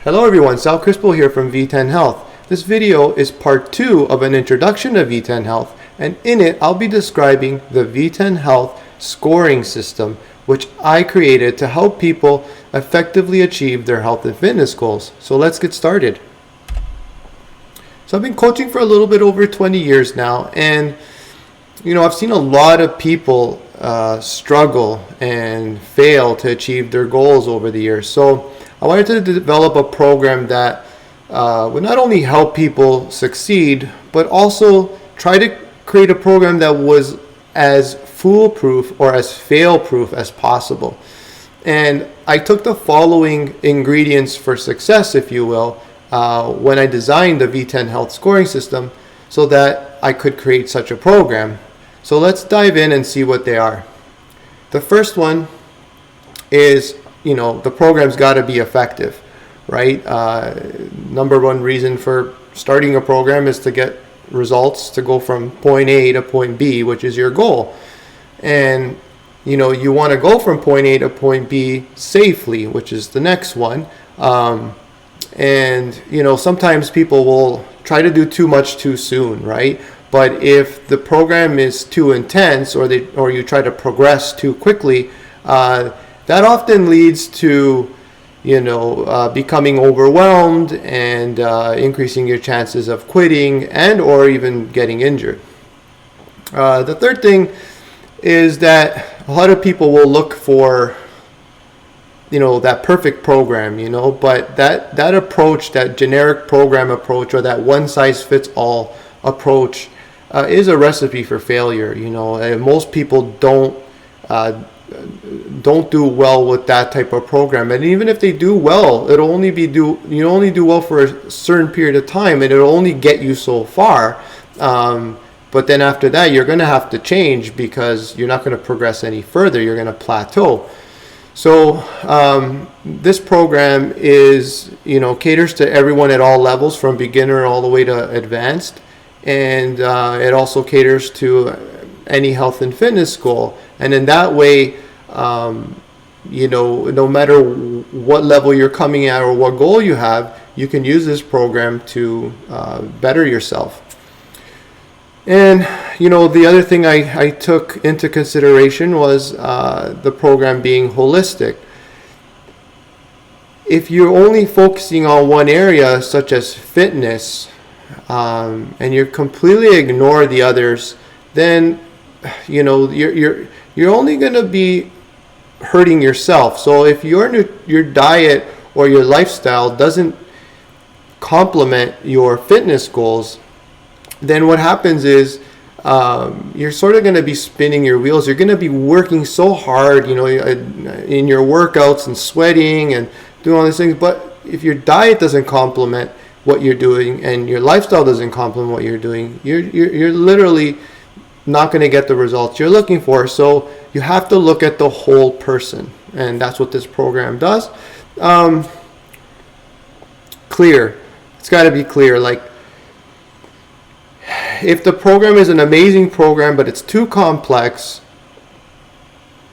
Hello everyone, Sal Crispo here from V10 Health. This video is part 2 of an introduction to V10 Health, and in it I'll be describing the V10 Health Scoring System, which I created to help people effectively achieve their health and fitness goals. So let's get started. So I've been coaching for a little bit over 20 years now, and I've seen a lot of people struggle and fail to achieve their goals over the years. So I wanted to develop a program that would not only help people succeed, but also try to create a program that was as foolproof or as fail-proof as possible. And I took the following ingredients for success, if you will, when I designed the V10 Health Scoring System so that I could create such a program. So let's dive in and see what they are. The first one is, the program's got to be effective, right? Number one reason for starting a program is to get results, to go from point A to point B, which is your goal. And, you want to go from point A to point B safely, which is the next one. Sometimes people will try to do too much too soon, right? But if the program is too intense, or you try to progress too quickly, that often leads to, becoming overwhelmed and increasing your chances of quitting and or even getting injured. The third thing is that a lot of people will look for, that perfect program, but that approach, that generic program approach, or that one-size-fits-all approach is a recipe for failure. And most people don't do well with that type of program, and even if they do well, you only do well for a certain period of time, and it'll only get you so far. But then after that, you're going to have to change because you're not going to progress any further. You're going to plateau. So this program is, caters to everyone at all levels, from beginner all the way to advanced, and it also caters to any health and fitness goal. And in that way, no matter what level you're coming at or what goal you have, you can use this program to better yourself. And, the other thing I took into consideration was the program being holistic. If you're only focusing on one area, such as fitness, and you completely ignore the others, then you're only going to be hurting yourself. So if your diet or your lifestyle doesn't complement your fitness goals, then what happens is you're sort of going to be spinning your wheels. You're going to be working so hard, in your workouts and sweating and doing all these things. But if your diet doesn't complement what you're doing and your lifestyle doesn't complement what you're doing, you're literally not going to get the results you're looking for. So you have to look at the whole person, and that's what this program does. Clear. It's got to be clear. Like, if the program is an amazing program but it's too complex,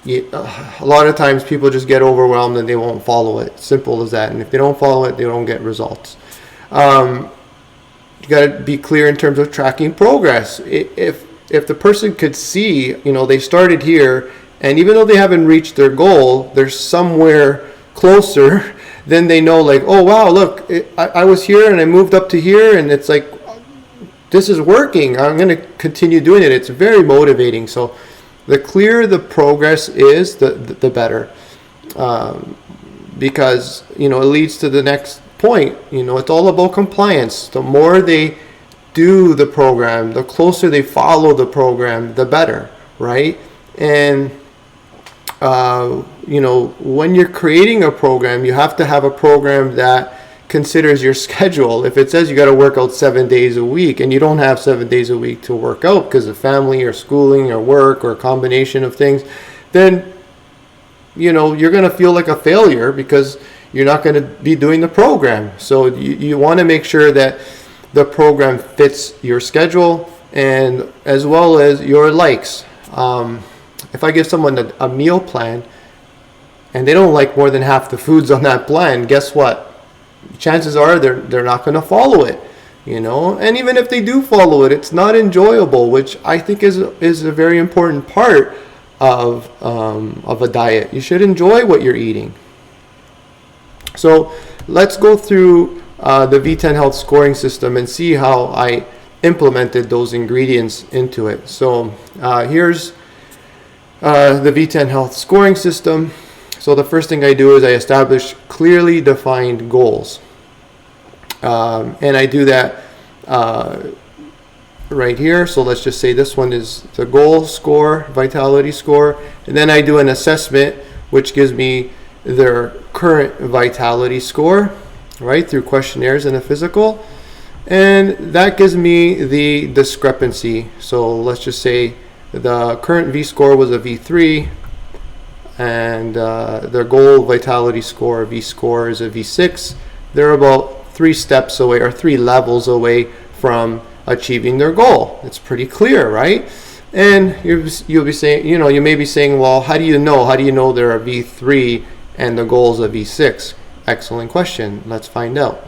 a lot of times people just get overwhelmed and they won't follow it. Simple as that. And if they don't follow it, they don't get results. You got to be clear in terms of tracking progress. If the person could see, they started here, and even though they haven't reached their goal, they're somewhere closer, then they know, like, oh wow, look, I was here and I moved up to here, and it's like, this is working. I'm going to continue doing it. It's very motivating. So the clearer the progress is, the better, because it leads to the next point. It's all about compliance. The more they do the program, the closer they follow the program, the better, right? And when you're creating a program, you have to have a program that considers your schedule. If it says you got to work out 7 days a week, and you don't have 7 days a week to work out because of family or schooling or work or a combination of things, then you're going to feel like a failure because you're not going to be doing the program. So you want to make sure that the program fits your schedule, and as well as your likes. If I give someone a meal plan and they don't like more than half the foods on that plan, guess what? chances are they're not going to follow it, and even if they do follow it, it's not enjoyable, which I think is a very important part of a diet. You should enjoy what you're eating. So let's go through the V10 Health Scoring System and see how I implemented those ingredients into it. So here's the V10 Health Scoring System. So the first thing I do is I establish clearly defined goals. And I do that right here. So let's just say this one is the goal score, vitality score. And then I do an assessment, which gives me their current vitality score, right, through questionnaires and a physical. And that gives me the discrepancy. So let's just say the current V score was a V3, and their goal vitality score, V score, is a V6. They're about 3 steps away, or 3 levels away from achieving their goal. It's pretty clear, right? And you'll be saying, you may be saying, well, how do you know they're a V3 and the goal is a V6? Excellent question. Let's find out.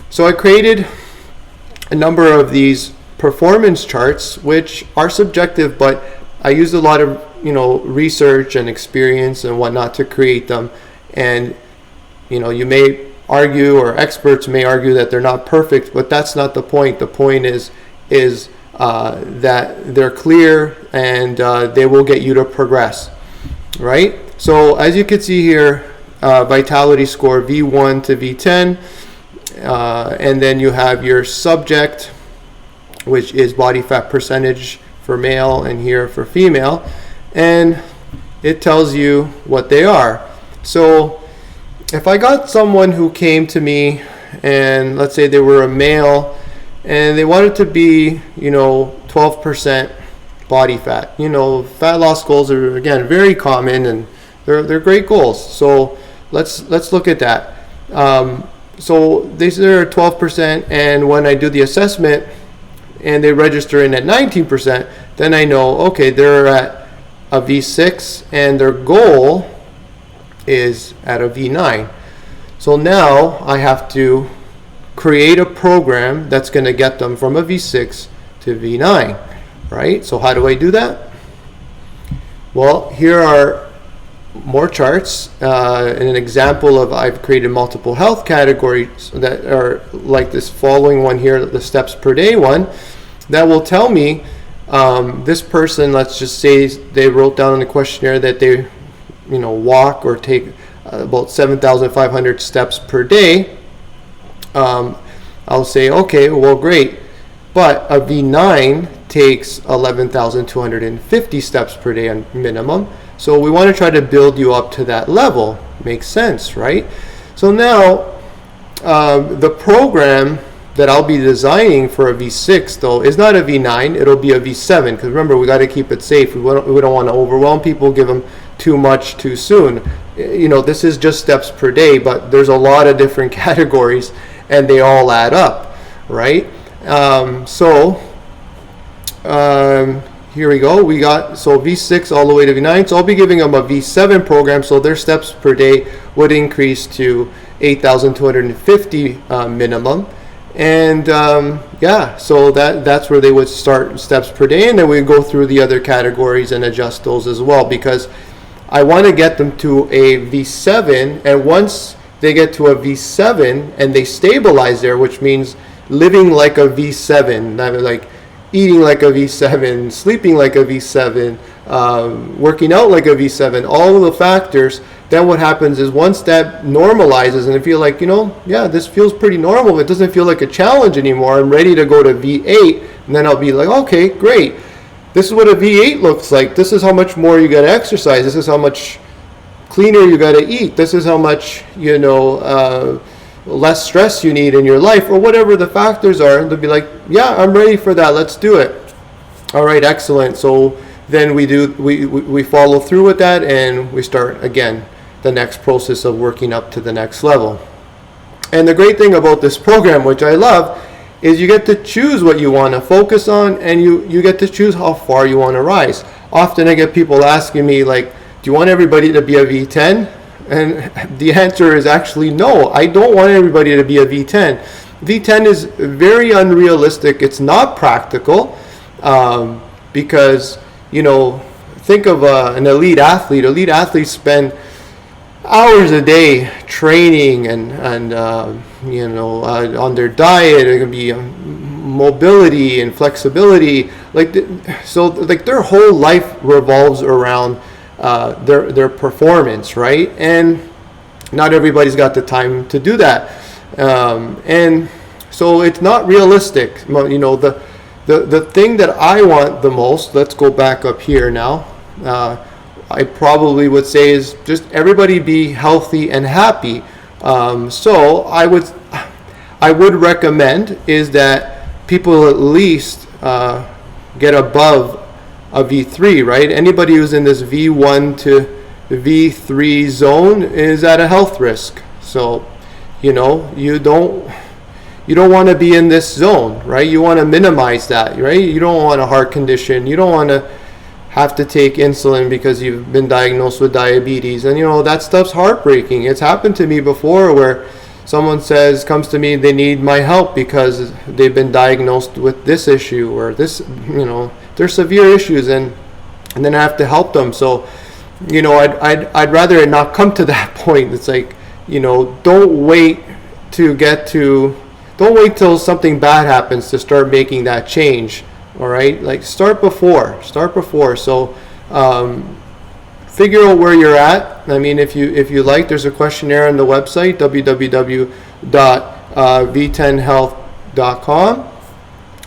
So I created a number of these performance charts, which are subjective, but I used a lot of research and experience and whatnot to create them. And you may argue, or experts may argue, that they're not perfect, but that's not the point. The point is that they're clear, and they will get you to progress, right? So as you can see here, vitality score V1 to V10, and then you have your subject, which is body fat percentage for male and here for female, and it tells you what they are. So if I got someone who came to me, and let's say they were a male and they wanted to be 12% body fat, fat loss goals are, again, very common, and they're great goals. So let's look at that. So they're 12%, and when I do the assessment and they register in at 19%, then I know, okay, they're at a V6 and their goal is at a V9. So now I have to create a program that's going to get them from a V6 to V9, right? So how do I do that? Well, here are more charts, and an example of, I've created multiple health categories that are like this following one here, the steps per day one, that will tell me this person, let's just say they wrote down in the questionnaire that they walk or take about 7,500 steps per day. I'll say, okay, well, great, but a V9 takes 11,250 steps per day on minimum. So we want to try to build you up to that level. Makes sense, right? So now the program that I'll be designing for a V6, though, is not a V9. It'll be a V7, because remember, we got to keep it safe. We don't want to overwhelm people, give them too much too soon. This is just steps per day, but there's a lot of different categories, and they all add up, right? Here we go. We got V6 all the way to V9. So I'll be giving them a V7 program, so their steps per day would increase to 8,250 minimum. And so that's where they would start steps per day, and then we go through the other categories and adjust those as well, because I want to get them to a V7, and once they get to a V7 and they stabilize there, which means living like a V7, like eating like a V7, sleeping like a V7, working out like a V7, all of the factors, then what happens is once that normalizes and I feel like, this feels pretty normal, it doesn't feel like a challenge anymore, I'm ready to go to V8, and then I'll be like, okay, great. This is what a V8 looks like. This is how much more you got to exercise. This is how much cleaner you got to eat. This is how much, less stress you need in your life, or whatever the factors are. They'll be like, yeah, I'm ready for that. Let's do it. All right, excellent. So then we follow through with that, and we start again the next process of working up to the next level. And the great thing about this program, which I love, is you get to choose what you want to focus on, and you get to choose how far you want to rise. Often I get people asking me, like, do you want everybody to be a V10? And the answer is actually no. I don't want everybody to be a V10. V10 is very unrealistic. It's not practical, because, you know, think of an elite athlete. Elite athletes spend hours a day training and on their diet. It can be mobility and flexibility. Like their whole life revolves around their performance, right? And not everybody's got the time to do that, and so it's not realistic. You know, the thing that I want the most, let's go back up here now, I probably would say, is just everybody be healthy and happy. So I would recommend is that people at least get above a V3, right? Anybody who's in this V1 to V3 zone is at a health risk. So, you know, you don't want to be in this zone, right? You want to minimize that, right? You don't want a heart condition. You don't want to have to take insulin because you've been diagnosed with diabetes. And, you know, that stuff's heartbreaking. It's happened to me before where someone comes to me, they need my help because they've been diagnosed with this issue or this, you know, they're severe issues, and then I have to help them. So, you know, I'd rather it not come to that point. It's like, you know, don't wait till something bad happens to start making that change. All right, like start before. So figure out where you're at. I mean, if you like, there's a questionnaire on the website, www.v10health.com,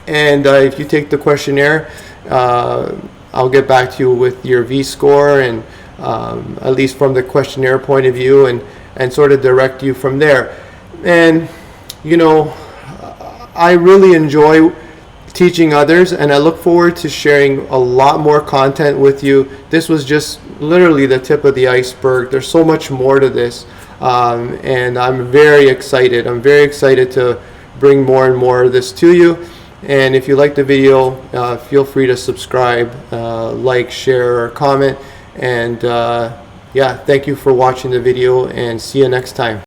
and if you take the questionnaire, I'll get back to you with your V score, and at least from the questionnaire point of view, and sort of direct you from there. And, you know, I really enjoy teaching others, and I look forward to sharing a lot more content with you. This was just literally the tip of the iceberg. There's so much more to this, and I'm very excited. To bring more and more of this to you. And if you like the video, feel free to subscribe, like, share, or comment. And yeah, thank you for watching the video, and see you next time.